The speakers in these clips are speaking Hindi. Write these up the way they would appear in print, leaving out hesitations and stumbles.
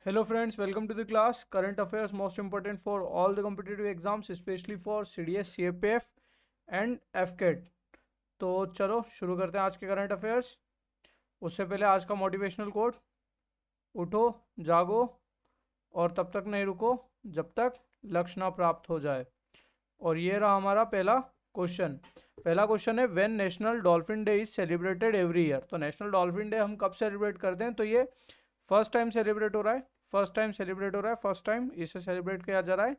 Hello friends, welcome to the class. Current affairs most important for all the competitive exams, especially for CDS, CAPF and FCAT. तो चलो शुरू करते हैं आज के करंट अफेयर्स। उससे पहले आज का मोटिवेशनल कोट, उठो जागो और तब तक नहीं रुको जब तक लक्ष्य ना प्राप्त हो जाए। और ये रहा हमारा पहला क्वेश्चन। पहला क्वेश्चन है when national dolphin day is celebrated every year. तो नेशनल डॉल्फिन डे हम कब सेलिब्रेट करते हैं? तो ये फर्स्ट टाइम सेलिब्रेट हो रहा है। फर्स्ट टाइम इसे सेलिब्रेट किया जा रहा है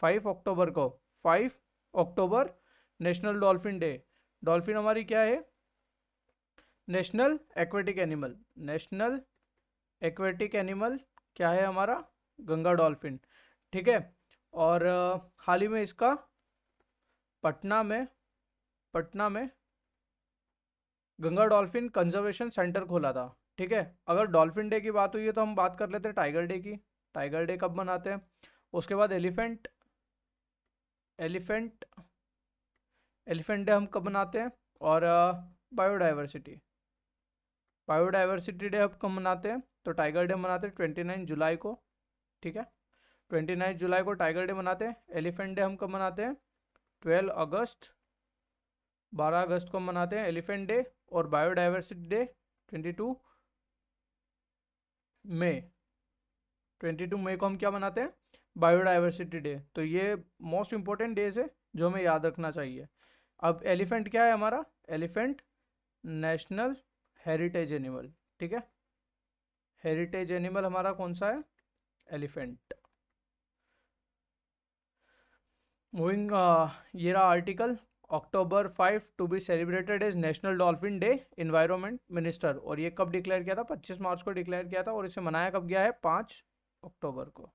5 अक्टूबर को। 5 अक्टूबर नेशनल डॉल्फिन डे। डॉल्फिन हमारी क्या है? National aquatic animal. National aquatic animal क्या है हमारा? गंगा डॉल्फिन। ठीक है। और हाल ही में इसका पटना में गंगा डॉल्फिन कंजर्वेशन सेंटर खोला था। ठीक है। अगर डॉल्फिन डे की बात हुई है तो हम बात कर लेते हैं टाइगर डे की। टाइगर डे कब मनाते हैं? उसके बाद एलिफेंट एलिफेंट एलिफेंट डे हम कब मनाते हैं? और बायोडाइवर्सिटी बायोडाइवर्सिटी डे हम कब मनाते हैं? तो टाइगर डे मनाते हैं 29 जुलाई को। ठीक है। 29 जुलाई को टाइगर डे मनाते हैं। एलिफेंट डे हम कब मनाते हैं? 12 अगस्त 12 अगस्त को हम मनाते हैं एलिफेंट डे। और बायोडाइवर्सिटी डे 22 मई 22 मई को हम क्या मनाते हैं? Biodiversity day. तो ये मोस्ट इंपॉर्टेंट डेज है जो हमें याद रखना चाहिए। अब एलिफेंट क्या है हमारा? Elephant national heritage animal. ठीक है। हेरिटेज एनिमल हमारा कौन सा है? एलिफेंट। मूविंग, ये रहा article. October 5 to be celebrated as national dolphin day, environment minister. और ये कब डिक्लेयर किया था? 25 मार्च को डिक्लेयर किया था। और इसे मनाया कब गया है? 5 अक्टूबर को।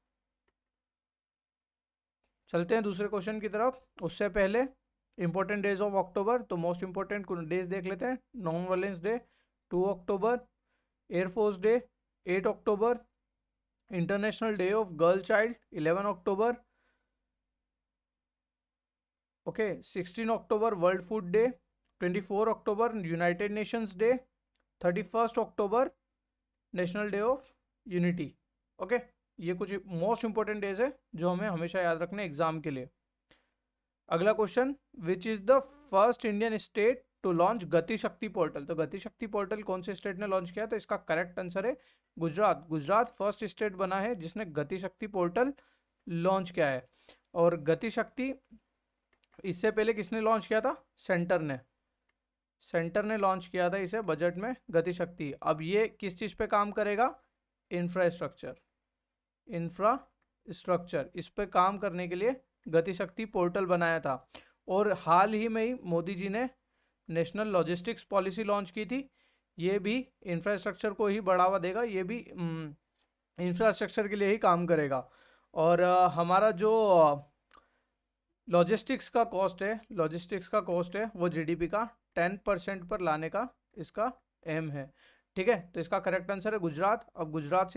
चलते हैं दूसरे क्वेश्चन की तरफ। उससे पहले इंपॉर्टेंट डेज ऑफ अक्टूबर, तो मोस्ट इंपॉर्टेंट डेज देख लेते हैं। Non violence day 2 October, air force day 8 October, international day of girl child 11 October. Okay. 16 October world food day. 24 October United Nations day. 31 October national day of unity. Okay. ये कुछ मोस्ट इंपॉर्टेंट डेज है जो हमें हमेशा याद रखने एग्जाम के लिए। अगला question, which is the first Indian state to launch Gati Shakti portal. तो गति शक्ति पोर्टल कौन से स्टेट ने लॉन्च किया? तो इसका करेक्ट आंसर है गुजरात। गुजरात फर्स्ट स्टेट बना है जिसने गति शक्ति पोर्टल लॉन्च किया है। और गति शक्ति इससे पहले किसने लॉन्च किया था? सेंटर ने लॉन्च किया था इसे बजट में, गति शक्ति। अब ये किस चीज पे काम करेगा? इंफ्रास्ट्रक्चर। इंफ्रास्ट्रक्चर इस पे काम करने के लिए गति शक्ति पोर्टल बनाया था। और हाल ही में ही मोदी जी ने नेशनल लॉजिस्टिक्स पॉलिसी लॉन्च की थी। ये भी इंफ्रास्ट्रक्चर को ही बढ़ावा देगा। ये भी इंफ्रास्ट्रक्चर के लिए ही काम करेगा। और हमारा जो लॉजिस्टिक्स का कॉस्ट है वो जीडीपी का 10% पर लाने का इसका एम है। ठीक है। तो इसका करेक्ट आंसर है गुजरात। अब गुजरात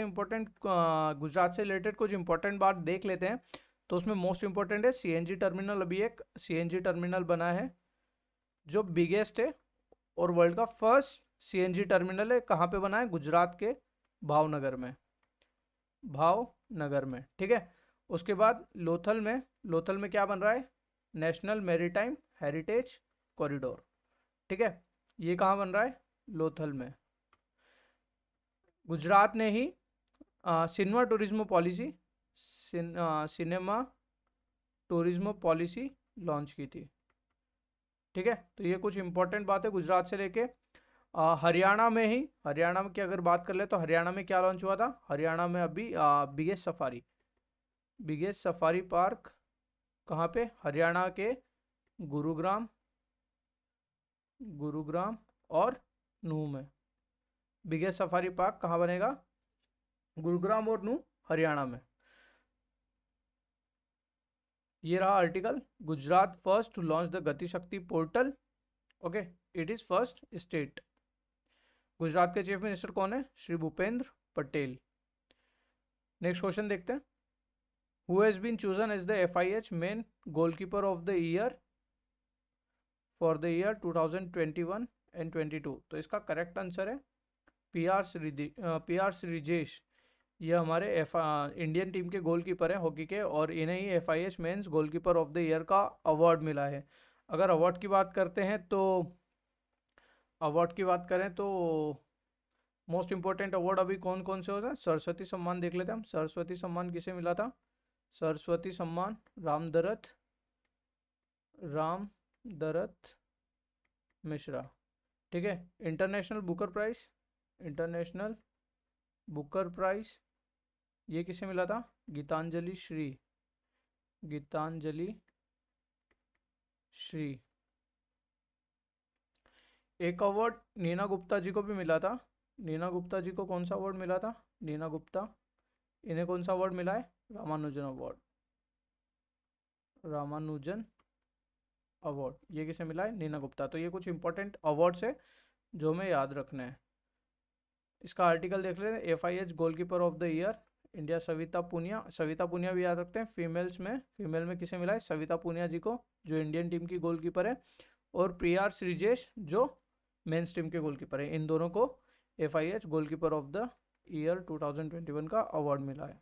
से रिलेटेड कुछ इंपॉर्टेंट बात देख लेते हैं। तो उसमें मोस्ट इंपॉर्टेंट है सीएनजी टर्मिनल। अभी एक सीएनजी टर्मिनल बना है जो बिगेस्ट है और वर्ल्ड का फर्स्ट सीएनजी टर्मिनल है। कहाँ पे बना है? गुजरात के भावनगर में। ठीक है। उसके बाद लोथल में क्या बन रहा है? National maritime heritage corridor. ठीक है। ये कहाँ बन रहा है? लोथल में। गुजरात ने ही cinema tourism policy cinema tourism policy launch की थी। ठीक है। तो ये कुछ इंपॉर्टेंट बात है गुजरात से लेके। हरियाणा में की अगर बात कर ले तो हरियाणा में क्या लॉन्च हुआ था? हरियाणा में अभी बिगेस्ट सफारी पार्क कहाँ पे? हरियाणा के गुरुग्राम और नूह में। बिगेस्ट सफारी पार्क कहाँ बनेगा? गुरुग्राम और नूह, हरियाणा में। ये रहा article. Gujarat first to launch the Gati Shakti portal. Okay. It is first state. Gujarat के चीफ मिनिस्टर कौन है? श्री भूपेंद्र पटेल। नेक्स्ट क्वेश्चन देखते हैं। Who has been chosen as the FIH men goalkeeper of the year for the year 2021 and 22। तो इसका करेक्ट आंसर है पी आर श्रीजेश। ये हमारे इंडियन टीम के गोलकीपर हैं हॉकी के, और इन्हें ही FIH mains goalkeeper of the year का अवार्ड मिला है। अगर अवार्ड की बात करते हैं तो अवार्ड की बात करें तो मोस्ट इंपॉर्टेंट अवार्ड अभी कौन कौन से होता है, सरस्वती सम्मान देख लेते हैं हम। सरस्वती सम्मान किसे मिला था? सरस्वती सम्मान राम दरत मिश्रा, ठीक है। इंटरनेशनल बुकर प्राइज ये किसे मिला था? गीतांजलि श्री। एक अवार्ड नीना गुप्ता जी को भी मिला था। नीना गुप्ता जी को कौन सा अवार्ड मिला था? नीना गुप्ता, इन्हें कौन सा अवार्ड मिला है? रामानुजन अवार्ड, ये किसे मिला है? नीना गुप्ता। तो ये कुछ इंपॉर्टेंट अवार्ड्स है जो हमें याद रखना है। इसका आर्टिकल देख लेते हैं। FIH goalkeeper of the year India Savita Punia भी याद रखते हैं। फीमेल में किसे मिला है? सविता पुनिया जी को, जो इंडियन टीम की गोलकीपर है, और प्रिया श्रीजेश जो मेंस टीम के गोलकीपर है। इन दोनों को FIH goalkeeper of the year 2021 का अवार्ड मिला है।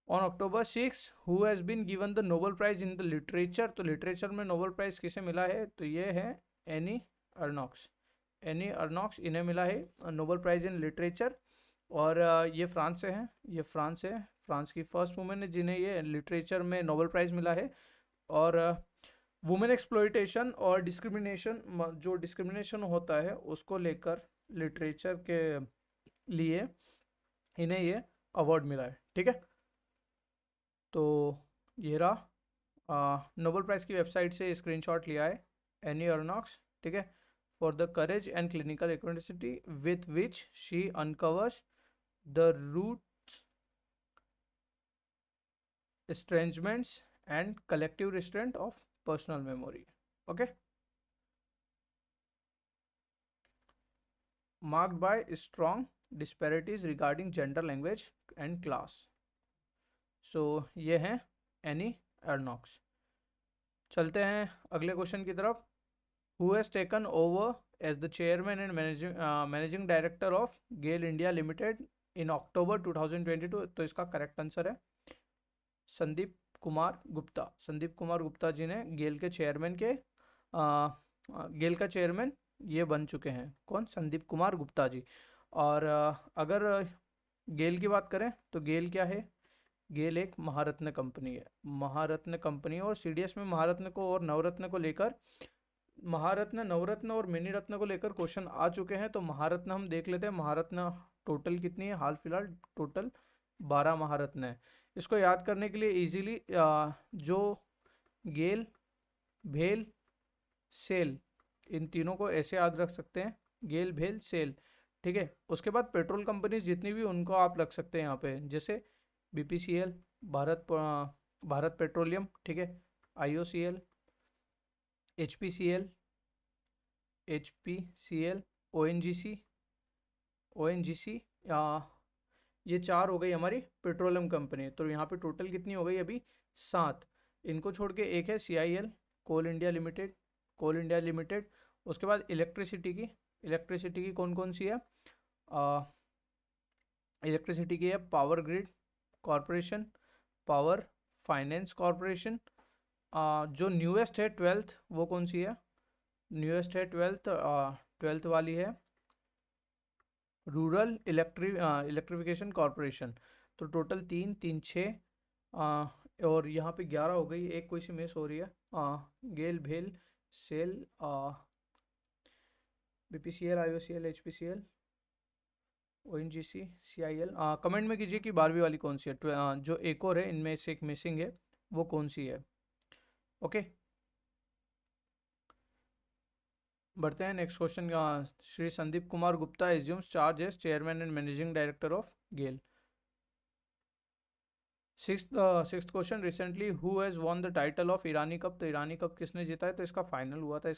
On October 6 who has been given the Nobel prize in the literature. तो लिटरेचर में नोबेल प्राइज किसे मिला है? तो ये है एनी अर्नॉक्स, इन्हें मिला है नोबेल प्राइज इन लिटरेचर। और ये फ्रांस से हैं, फ्रांस की फर्स्ट वुमेन है जिन्हें ये लिटरेचर में नोबेल प्राइज मिला है। और वुमेन एक्सप्लॉइटेशन और डिस्क्रिमिनेशन, जो डिस्क्रिमिनेशन होता है उसको लेकर लिटरेचर के लिए इन्हें ये अवार्ड मिला है, ठीक है। तो ये रहा नोबेल प्राइज़ की वेबसाइट से स्क्रीनशॉट लिया है एनी अर्नॉक्स, ठीक है, for the courage and clinical acuity with which she uncovers the roots, estrangements and collective restraint of personal memory. Okay, marked by strong disparities regarding gender, language and class. So ये हैं एनी अर्नॉक्स। चलते हैं अगले क्वेश्चन की तरफ। Who has taken over as the chairman and managing director of GAIL India Limited in October 2022? तो इसका करेक्ट आंसर है संदीप कुमार गुप्ता जी ने गेल के चेयरमैन गेल का चेयरमैन ये बन चुके हैं। कौन? संदीप कुमार गुप्ता जी। और अगर गेल की बात करें तो गेल क्या है? गेल एक महारत्न कंपनी है, और CDS में महारत्न को और नवरत्न को लेकर, महारत्न, नवरत्न और मिनी रत्न को लेकर क्वेश्चन आ चुके हैं। तो महारत्न हम देख लेते हैं। महारत्न टोटल कितनी है? हाल फिलहाल टोटल 12 महारत्न है। इसको याद करने के लिए इजीली जो गेल, भेल, सेल, इन तीनों को ऐसे याद रख सकते हैं, गेल, भेल, सेल, ठीक है। उसके बाद पेट्रोल कंपनीज जितनी भी उनको आप रख सकते हैं यहाँ पे, जैसे BPCL, भारत पेट्रोलियम, ठीक है, IOCL, HPCL, ONGC, ये 4 हो गई हमारी पेट्रोलियम कंपनी। तो यहाँ पे टोटल कितनी हो गई अभी? 7। इनको छोड़ के एक है CIL, कोल इंडिया लिमिटेड। उसके बाद इलेक्ट्रिसिटी की कौन कौन सी है? इलेक्ट्रिसिटी की है power grid corporation, power finance corporation. जो न्यूएस्ट है 12th, वो कौन सी है? न्यूएस्ट है 12th वाली है रूरल इलेक्ट्रिफिकेशन कॉरपोरेशन। तो टोटल 3 6 और यहाँ पे 11 हो गई, एक कोई सी मिस हो रही है। गेल, भेल, SAIL, BPCL, IOCL, HPCL, ONGC, CIL। Comment में कीजिए कि 12वीं वाली कौन सी है। जो एक और है इनमें से एक मिसिंग है, वो कौन सी है? ओके, बढ़ते हैं नेक्स्ट क्वेश्चन का। Shri Sandeep Kumar Gupta assumes charge as chairman and managing director of GAIL. Sixth question, recently who has won the title of Irani cup. तो ईरानी कप किसने जीता है? तो इसका फाइनल हुआ था,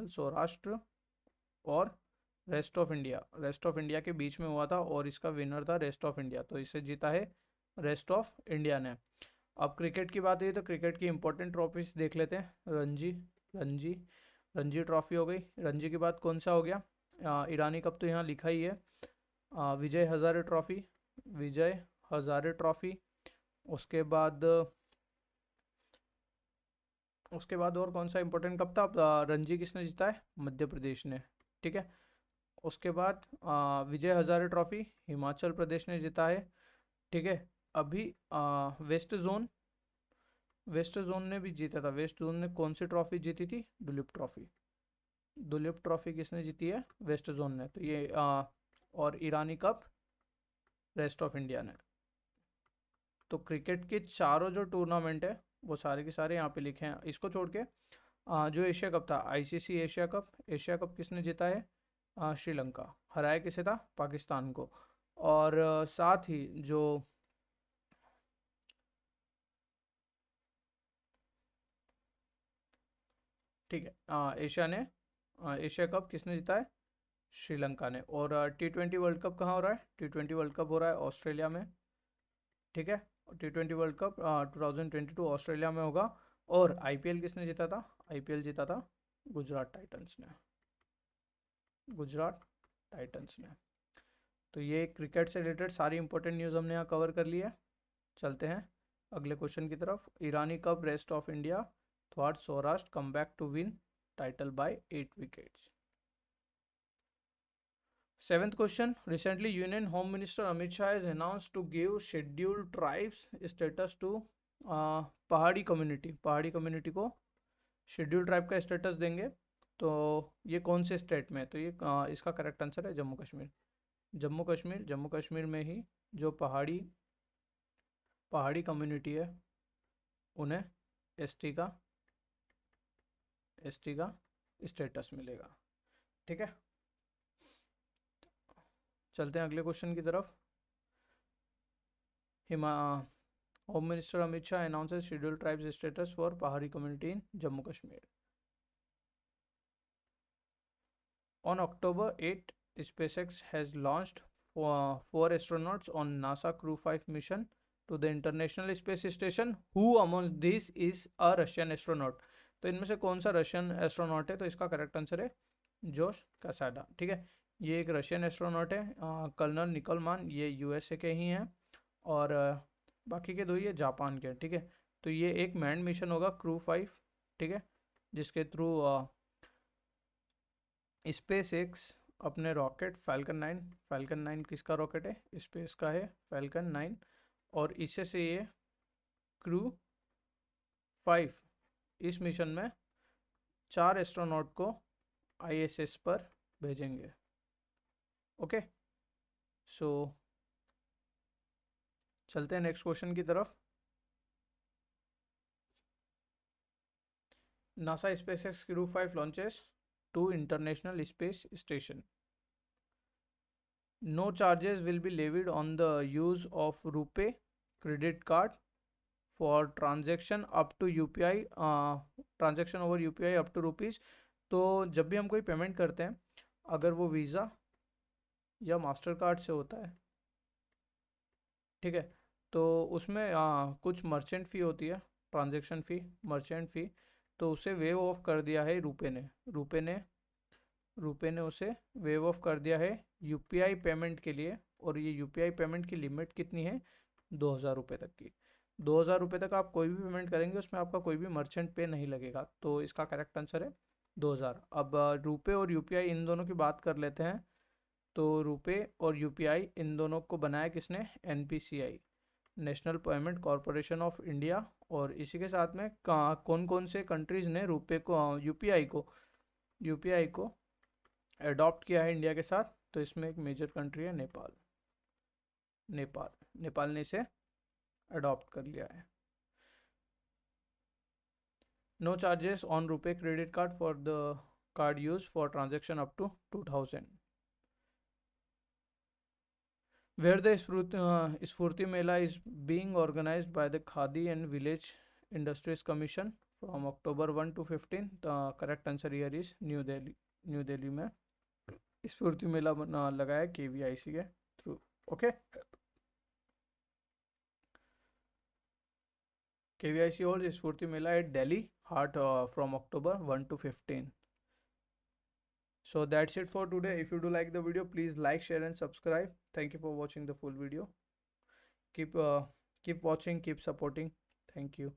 सौराष्ट्र और रेस्ट ऑफ इंडिया के बीच में हुआ था, और इसका विनर था रेस्ट ऑफ इंडिया। तो इसे जीता है रेस्ट ऑफ इंडिया ने। अब क्रिकेट की बात हुई तो क्रिकेट की इंपॉर्टेंट ट्रॉफीज देख लेते हैं। रणजी ट्रॉफी हो गई। रणजी के बाद कौन सा हो गया? ईरानी कप तो यहाँ लिखा ही है। Vijay Hazare trophy, Vijay Hazare trophy. उसके बाद और कौन सा इंपॉर्टेंट कप था? रणजी किसने जीता है? मध्य प्रदेश ने। ठीक है। उसके बाद विजय हजारे ट्रॉफी हिमाचल प्रदेश ने जीता है। ठीक है। अभी वेस्ट जोन ने भी जीता था। वेस्ट जोन ने कौन सी ट्रॉफी जीती थी? दुलीप ट्रॉफी। दुलीप ट्रॉफी किसने जीती है? वेस्ट जोन ने। तो ये और ईरानी कप रेस्ट ऑफ इंडिया ने। तो क्रिकेट के चारों जो टूर्नामेंट है वो सारे के सारे यहाँ पे लिखे हैं। इसको छोड़ के जो एशिया कप था, आईसीसी एशिया कप किसने जीता है? श्रीलंका। हराया किसे था? पाकिस्तान को। और साथ ही जो ठीक है, एशिया कप किसने जीता है? श्रीलंका ने। और T20 वर्ल्ड कप कहाँ हो रहा है? T20 वर्ल्ड कप हो रहा है ऑस्ट्रेलिया में। ठीक है। T20 वर्ल्ड कप 2022 ऑस्ट्रेलिया में होगा। और आईपीएल किसने जीता था? आईपीएल जीता था गुजरात टाइटंस ने। गुजरात टाइटंस ने। तो ये क्रिकेट से रिलेटेड सारी इंपॉर्टेंट न्यूज़ हमने यहाँ कवर कर ली है। चलते हैं अगले क्वेश्चन की तरफ। Irani Cup rest of India थ्वाट Saurashtra come back to win title by 8 wickets. Seventh question. Recently, Union Home Minister Amit Shah has announced to give scheduled tribes status to पहाड़ी कम्युनिटी। पहाड़ी कम्युनिटी को शेड्यूल ट्राइब का स्टेटस देंगे। तो ये कौन से स्टेट में? तो ये इसका करेक्ट आंसर है जम्मू कश्मीर। जम्मू कश्मीर में ही जो पहाड़ी कम्युनिटी है उन्हें एसटी का स्टेटस मिलेगा। ठीक है। चलते हैं अगले क्वेश्चन की तरफ। Home minister Amit Shah announces schedule tribes status for Pahari community in Jammu Kashmir. On October 8, SpaceX has launched four astronauts on NASA Crew 5 mission to the International Space Station. Who among these is a Russian astronaut? तो इनमें से कौन सा रशियन एस्ट्रोनॉट है? तो इसका करेक्ट आंसर है जोश कैसाडा। ठीक है। ये एक रशियन एस्ट्रोनॉट है। कर्नल निकलमान ये यूएसए के ही हैं। और बाकी के दो ये जापान के। ठीक है। तो ये एक मैंड मिशन होगा क्रू 5। ठीक है। जिसके थ्रू स्पेस एक्स अपने रॉकेट फैल्कन 9 किसका रॉकेट है? स्पेस का है फैल्कन 9। और इससे से ये क्रू 5 इस मिशन में 4 एस्ट्रोनॉट को आईएसएस पर भेजेंगे। ओके। सो चलते हैं नेक्स्ट क्वेश्चन की तरफ। NASA SpaceX crew 5 launches to international space station. No charges will be levied on the use of RuPay credit card for transaction up to UPI transaction over UPI up to rupees. तो जब भी हम कोई पेमेंट करते हैं अगर वो वीज़ा या मास्टर कार्ड से होता है, ठीक है, तो उसमें कुछ मर्चेंट फ़ी होती है, ट्रांजैक्शन फ़ी, मर्चेंट फ़ी। तो उसे वेव ऑफ कर दिया है रुपए ने उसे वेव ऑफ कर दिया है यूपीआई पेमेंट के लिए। और ये यूपीआई पेमेंट की लिमिट कितनी है? 2,000 रुपये तक की। 2,000 रुपये तक आप कोई भी पेमेंट करेंगे उसमें आपका कोई भी मर्चेंट पे नहीं लगेगा। तो इसका करेक्ट आंसर है 2,000। अब रुपए और यूपीआई इन दोनों की बात कर लेते हैं। तो रुपए और यूपीआई इन दोनों को बनाया किसने? NPCI, national payment corporation of India. और इसी के साथ में कौन कौन से कंट्रीज़ ने रुपए को यूपीआई को अडॉप्ट किया है इंडिया के साथ? तो इसमें एक मेजर कंट्री है नेपाल ने इसे अडॉप्ट कर लिया है। No charges on RuPay credit card for the card use for transaction up to 2,000। Where the Spurti Mela is being organised by the Khadi and village industries commission from October 1 to 15। The correct answer here is New Delhi में स्फूर्ति मेला लगाया केवीआईसी के through. Okay. KVIC holds Spurti Mela at Delhi Heart from October 1 to 15. So that's it for today. If you do like the video, please like, share and subscribe. Thank you for watching the full video. Keep keep watching, keep supporting. Thank you.